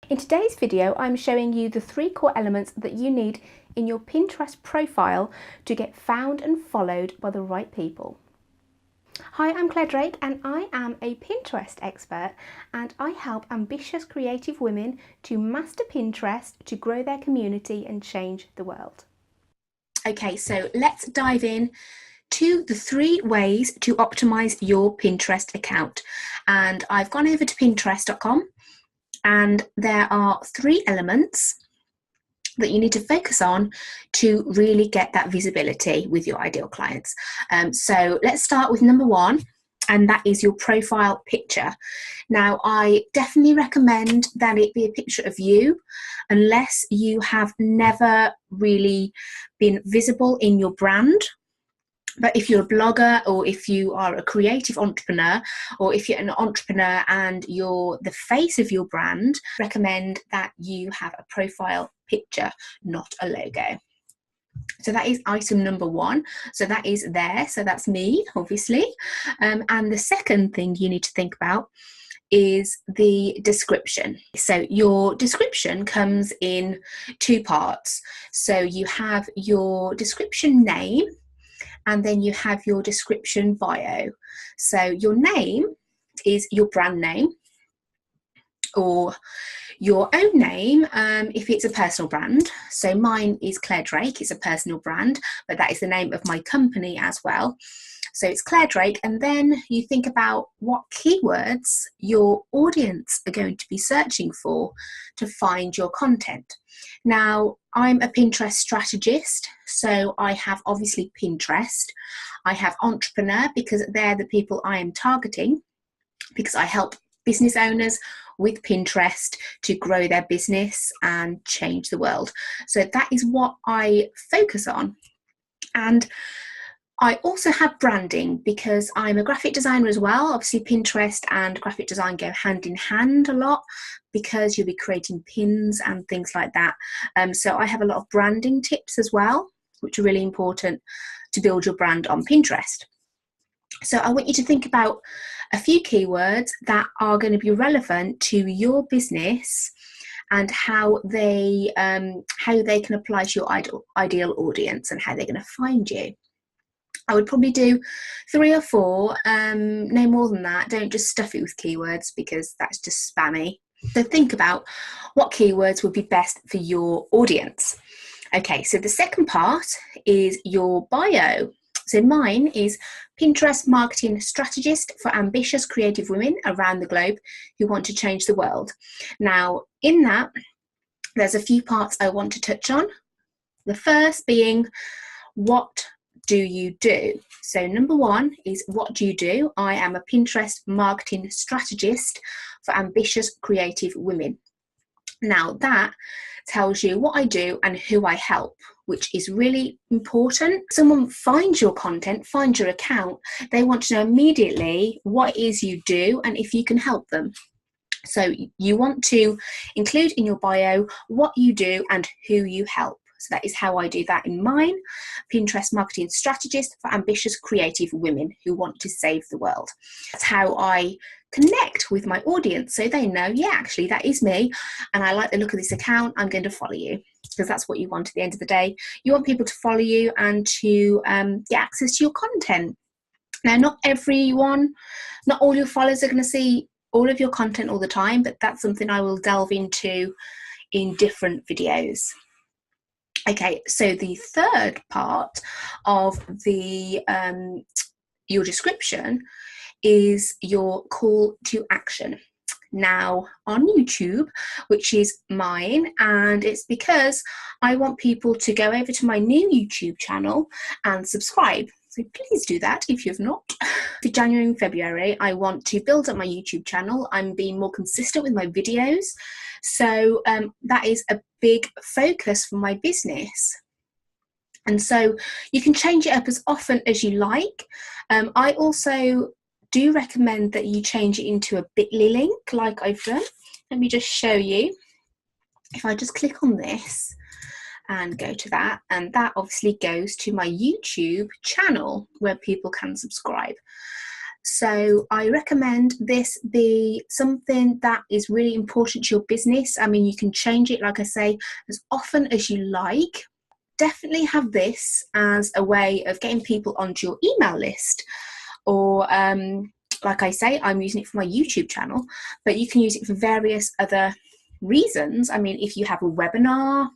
In today's video, I'm showing you the 3 core elements that you need in your Pinterest profile to get found and followed by the right people. Hi, I'm Claire Drake and I am a Pinterest expert, and I help ambitious creative women to master Pinterest to grow their community and change the world. Okay, so let's dive in to the 3 ways to optimize your Pinterest account. And I've gone over to pinterest.com, and there are 3 elements that you need to focus on to really get that visibility with your ideal clients. So let's start with number 1, and that is your profile picture. Now, I definitely recommend that it be a picture of you, unless you have never really been visible in your brand. But if you're a blogger, or if you are a creative entrepreneur, or if you're an entrepreneur and you're the face of your brand, recommend that you have a profile picture, not a logo. So that is item number 1. So that is there. So that's me, obviously. And the second thing you need to think about is the description. So your description comes in 2 parts. So you have your description name, and then you have your description bio. So your name is your brand name, or your own name if it's a personal brand. So mine is Claire Drake, it's a personal brand, but that is the name of my company as well. So it's Claire Drake, and then you think about what keywords your audience are going to be searching for to find your content. Now, I'm a Pinterest strategist, so I have obviously Pinterest. I have entrepreneur, because they're the people I am targeting, because I help business owners with Pinterest to grow their business and change the world. So that is what I focus on. And I also have branding, because I'm a graphic designer as well. Obviously, Pinterest and graphic design go hand in hand a lot, because you'll be creating pins and things like that. So I have a lot of branding tips as well, which are really important to build your brand on Pinterest. So I want you to think about a few keywords that are going to be relevant to your business and how they can apply to your ideal audience and how they're going to find you. I would probably do 3 or 4, no more than that. Don't just stuff it with keywords, because that's just spammy. So think about what keywords would be best for your audience. Okay, so the second part is your bio. So mine is Pinterest marketing strategist for ambitious creative women around the globe who want to change the world. Now, in that, there's a few parts I want to touch on. The first being, what do you do? So number 1 is, what do you do? I am a Pinterest marketing strategist for ambitious creative women. Now that tells you what I do and who I help, which is really important. Someone finds your content, finds your account, they want to know immediately what it is you do and if you can help them. So you want to include in your bio what you do and who you help. So that is how I do that in mine. Pinterest marketing strategist for ambitious creative women who want to save the world. That's how I connect with my audience, so they know, yeah, actually that is me, and I like the look of this account, I'm going to follow you, because that's what you want at the end of the day. You want people to follow you and to get access to your content. Now, not all your followers are going to see all of your content all the time, but that's something I will delve into in different videos. Okay, so the third part of the your description is your call to action. Now, on YouTube, which is mine, and it's because I want people to go over to my new YouTube channel and subscribe. So please do that if you've not. For January and February, I want to build up my YouTube channel. I'm being more consistent with my videos. So that is a big focus for my business. And so you can change it up as often as you like. I also do recommend that you change it into a bit.ly link like I've done. Let me just show you. If I just click on this and go to that, and that obviously goes to my YouTube channel where people can subscribe. So I recommend this be something that is really important to your business. I mean, you can change it, like I say, as often as you like. Definitely have this as a way of getting people onto your email list, or like I say, I'm using it for my YouTube channel, but you can use it for various other reasons. I mean, if you have a webinar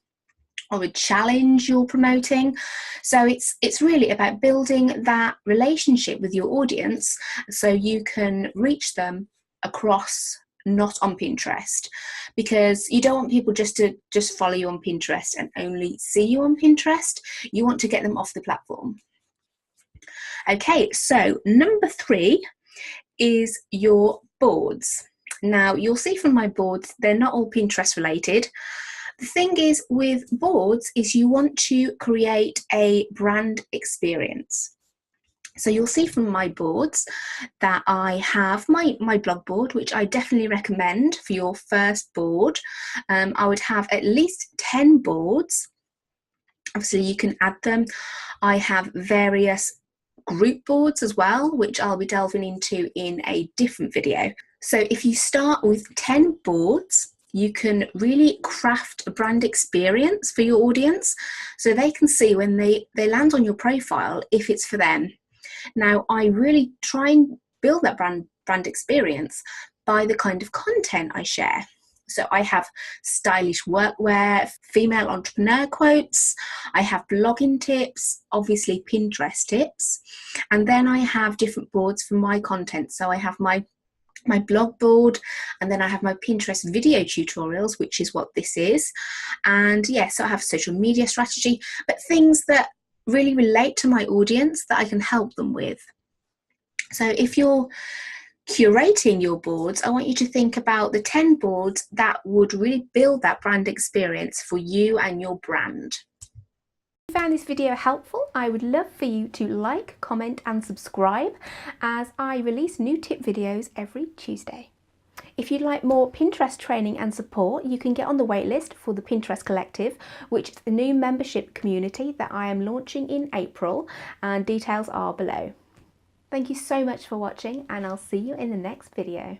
or a challenge you're promoting. So it's really about building that relationship with your audience so you can reach them across, not on Pinterest, because you don't want people just to follow you on Pinterest and only see you on Pinterest. You want to get them off the platform. Okay, so number 3 is your boards. Now, you'll see from my boards, they're not all Pinterest related. The thing is with boards is you want to create a brand experience. So you'll see from my boards that I have my blog board, which I definitely recommend for your first board. I would have at least 10 boards. Obviously, you can add them. I have various group boards as well, which I'll be delving into in a different video. So if you start with 10 boards, you can really craft a brand experience for your audience so they can see when they land on your profile if it's for them. Now, I really try and build that brand experience by the kind of content I share. So I have stylish workwear, female entrepreneur quotes, I have blogging tips, obviously Pinterest tips, and then I have different boards for my content. So I have my blog board, and then I have my Pinterest video tutorials, which is what this is. And yes, so I have social media strategy, but things that really relate to my audience that I can help them with. So if you're curating your boards, I want you to think about the 10 boards that would really build that brand experience for you and your brand. If you found this video helpful, I would love for you to like, comment and subscribe, as I release new tip videos every Tuesday. If you'd like more Pinterest training and support, you can get on the waitlist for the Pinterest Collective, which is a new membership community that I am launching in April, and details are below. Thank you so much for watching, and I'll see you in the next video.